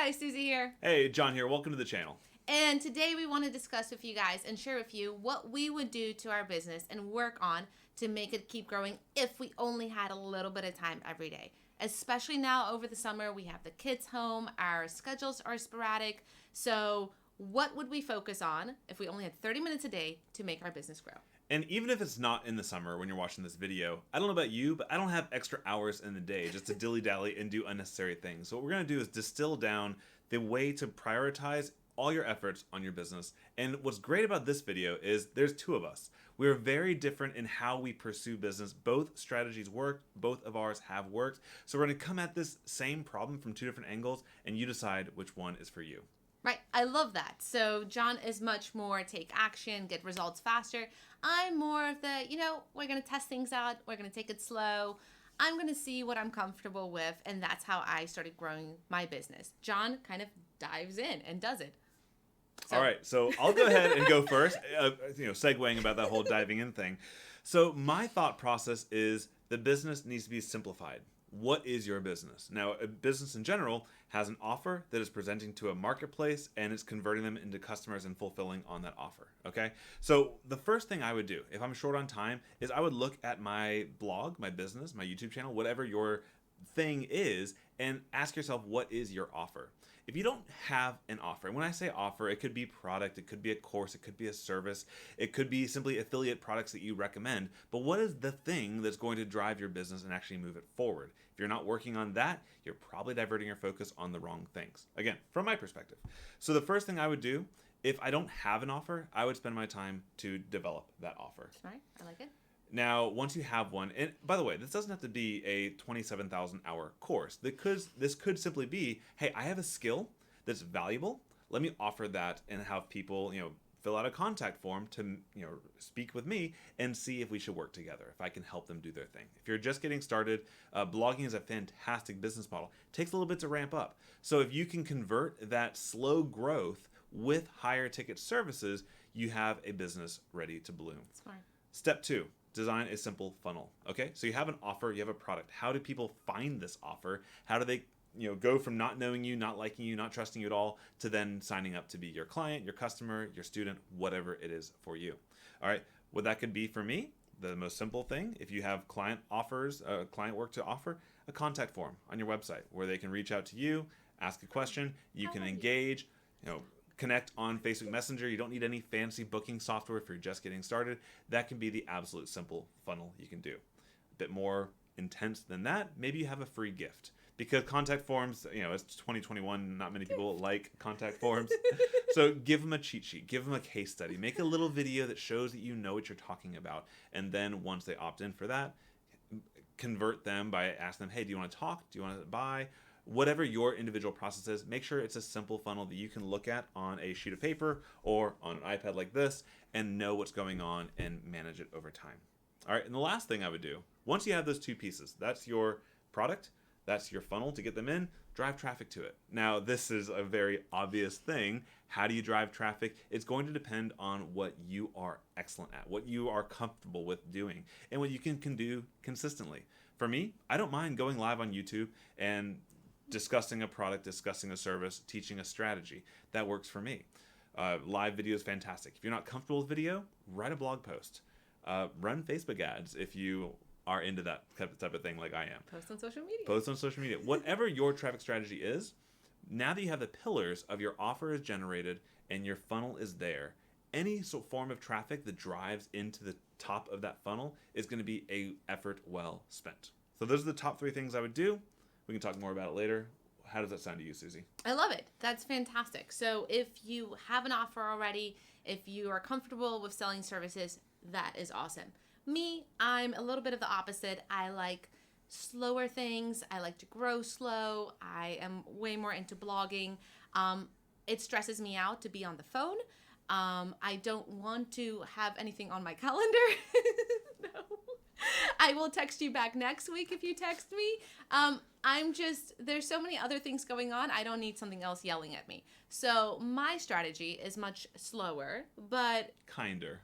guys, Susie here. Hey, John here. Welcome to the channel. And today we want to discuss with you guys and share with you what we would do to our business and work on to make it keep growing if we only had a little bit of time every day. Especially now over the summer, we have the kids home, our schedules are sporadic. So what would we focus on if we only had 30 minutes a day to make our business grow? And even if it's not in the summer when you're watching this video, I don't know about you, but I don't have extra hours in the day just to dilly-dally and do unnecessary things. So what we're going to do is distill down the way to prioritize all your efforts on your business. And what's great about this video is there's two of us. We're very different in how we pursue business. Both strategies work. Both of ours have worked. So we're going to come at this same problem from two different angles, and you decide which one is for you. Right, I love that. So John is much more take action, get results faster. I'm more of the, we're going to test things out. We're going to take it slow. I'm going to see what I'm comfortable with. And that's how I started growing my business. John kind of dives in and does it. So. All right, so I'll go ahead and go first, segueing about that whole diving in thing. So my thought process is the business needs to be simplified. What is your business? Now, a business in general has an offer that is presenting to a marketplace and it's converting them into customers and fulfilling on that offer, okay? So the first thing I would do, if I'm short on time, is I would look at my blog, my business, my YouTube channel, whatever your thing is, and ask yourself, what is your offer? If you don't have an offer, and when I say offer, it could be product, it could be a course, it could be a service, it could be simply affiliate products that you recommend, but what is the thing that's going to drive your business and actually move it forward? If you're not working on that, you're probably diverting your focus on the wrong things. Again, from my perspective. So the first thing I would do, if I don't have an offer, I would spend my time to develop that offer. All right, I like it. Now, once you have one, and by the way, this doesn't have to be a 27,000 hour course. This could simply be, hey, I have a skill that's valuable. Let me offer that and have people, fill out a contact form to, speak with me and see if we should work together, if I can help them do their thing. If you're just getting started, blogging is a fantastic business model. It takes a little bit to ramp up. So if you can convert that slow growth with higher ticket services, you have a business ready to bloom. Smart. Step 2. Design a simple funnel. Okay, so you have an offer, you have a product. How do people find this offer? How do they, go from not knowing you, not liking you, not trusting you at all, to then signing up to be your client, your customer, your student, whatever it is for you? All right, what that could be for me, the most simple thing, if you have client offers, client work to offer, a contact form on your website where they can reach out to you, ask a question, you can engage, connect on Facebook Messenger. You don't need any fancy booking software if you're just getting started. That can be the absolute simple funnel you can do. A bit more intense than that, maybe you have a free gift. Because contact forms, it's 2021, not many people like contact forms. So give them a cheat sheet, give them a case study, make a little video that shows that you know what you're talking about. And then once they opt in for that, convert them by asking them, hey, do you want to talk? Do you want to buy? Whatever your individual process is, make sure it's a simple funnel that you can look at on a sheet of paper or on an iPad like this and know what's going on and manage it over time. All right, and the last thing I would do, once you have those two pieces, that's your product, that's your funnel to get them in, drive traffic to it. Now, this is a very obvious thing. How do you drive traffic? It's going to depend on what you are excellent at, what you are comfortable with doing, and what you can do consistently. For me, I don't mind going live on YouTube and discussing a product, discussing a service, teaching a strategy. That works for me. Live video is fantastic. If you're not comfortable with video, write a blog post. Run Facebook ads if you are into that type of thing like I am. Post on social media. Post on social media. Whatever your traffic strategy is, now that you have the pillars of your offer is generated and your funnel is there, any form of traffic that drives into the top of that funnel is going to be an effort well spent. So those are the top 3 things I would do. We can talk more about it later. How does that sound to you, Susie? I love it. That's fantastic. So if you have an offer already, if you are comfortable with selling services, that is awesome. Me, I'm a little bit of the opposite. I like slower things. I like to grow slow. I am way more into blogging. It stresses me out to be on the phone. I don't want to have anything on my calendar. No. I will text you back next week if you text me. There's so many other things going on. I don't need something else yelling at me. So my strategy is much slower, but kinder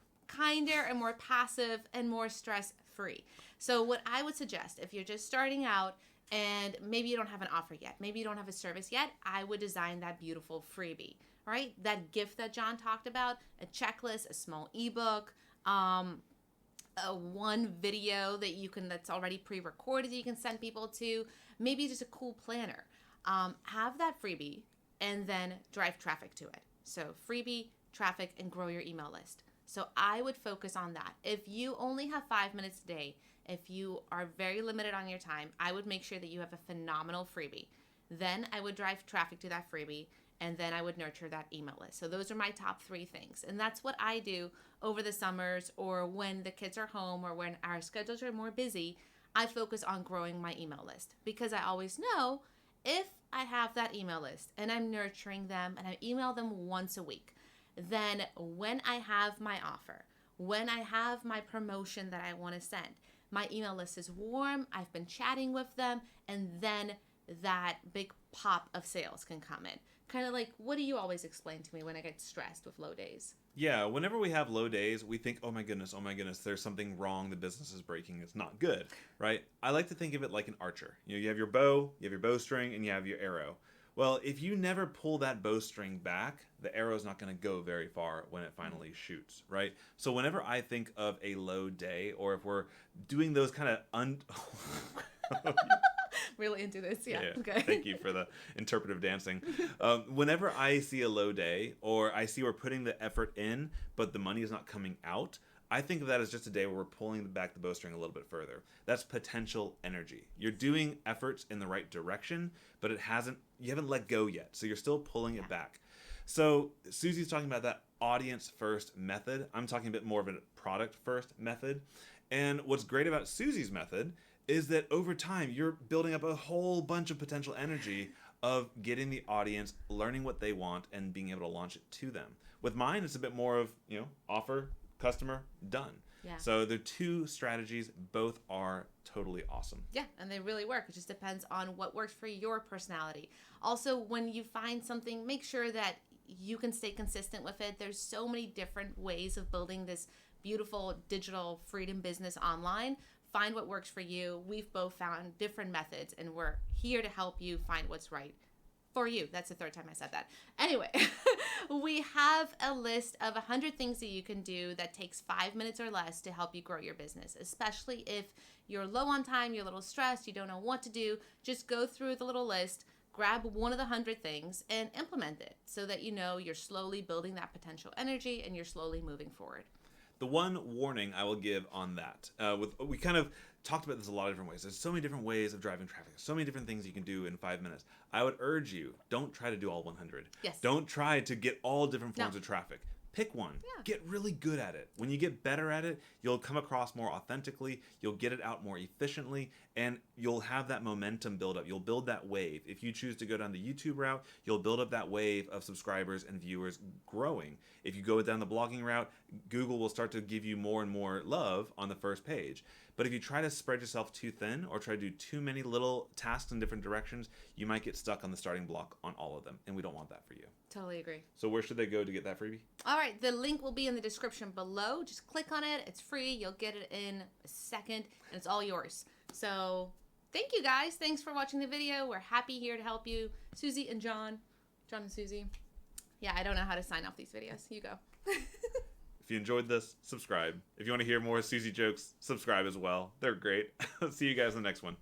and more passive and more stress free. So what I would suggest if you're just starting out and maybe you don't have an offer yet, maybe you don't have a service yet, I would design that beautiful freebie, right? That gift that John talked about, a checklist, a small ebook, a one video that you can, that's already pre-recorded that you can send people to, maybe just a cool planner. Have that freebie and then drive traffic to it. So freebie, traffic, and grow your email list. So I would focus on that. If you only have 5 minutes a day, if you are very limited on your time, I would make sure that you have a phenomenal freebie. Then I would drive traffic to that freebie, and then I would nurture that email list. So those are my top 3 things. And that's what I do over the summers, or when the kids are home, or when our schedules are more busy. I focus on growing my email list, because I always know if I have that email list and I'm nurturing them and I email them once a week, then when I have my offer, when I have my promotion that I want to send, my email list is warm, I've been chatting with them, and then that big pop of sales can come in. Kind of like, what do you always explain to me when I get stressed with low days? Yeah, whenever we have low days, we think, oh my goodness, there's something wrong, the business is breaking, it's not good, right? I like to think of it like an archer. You have your bow, you have your bowstring, and you have your arrow. Well, if you never pull that bowstring back, the arrow's not going to go very far when it finally shoots, right? So whenever I think of a low day, or if we're doing those kind of Really into this, yeah. Okay. Thank you for the interpretive dancing. Whenever I see a low day, or I see we're putting the effort in, but the money is not coming out, I think of that as just a day where we're pulling back the bowstring a little bit further. That's potential energy. You're doing efforts in the right direction, but you haven't let go yet. So you're still pulling it back. So Susie's talking about that audience first method. I'm talking a bit more of a product first method. And what's great about Susie's method is that over time, you're building up a whole bunch of potential energy of getting the audience, learning what they want, and being able to launch it to them. With mine, it's a bit more of, offer, customer, done. Yeah. So the 2 strategies, both are totally awesome. Yeah, and they really work. It just depends on what works for your personality. Also, when you find something, make sure that you can stay consistent with it. There's so many different ways of building this beautiful digital freedom business online. Find what works for you. We've both found different methods, and we're here to help you find what's right for you. That's the 3rd time I said that. Anyway, we have a list of 100 things that you can do that takes 5 minutes or less to help you grow your business, especially if you're low on time, you're a little stressed, you don't know what to do. Just go through the little list, grab one of the 100 things, and implement it so that you know you're slowly building that potential energy and you're slowly moving forward. The one warning I will give on that, we kind of talked about this a lot of different ways. There's so many different ways of driving traffic. So many different things you can do in 5 minutes. I would urge you, don't try to do all 100. Yes. Don't try to get all different forms of traffic. Pick one. Yeah. Get really good at it. When you get better at it, you'll come across more authentically, you'll get it out more efficiently, and you'll have that momentum build up. You'll build that wave. If you choose to go down the YouTube route, you'll build up that wave of subscribers and viewers growing. If you go down the blogging route, Google will start to give you more and more love on the first page. But if you try to spread yourself too thin, or try to do too many little tasks in different directions, you might get stuck on the starting block on all of them, and we don't want that for you. Totally agree. So where should they go to get that freebie? All right, the link will be in the description below. Just click on it. It's free. You'll get it in a second, and it's all yours. So thank you, guys. Thanks for watching the video. We're happy here to help you. Susie and John and Susie. Yeah, I don't know how to sign off these videos. You go. If you enjoyed this, subscribe. If you want to hear more Susie jokes, subscribe as well. They're great. See you guys in the next one.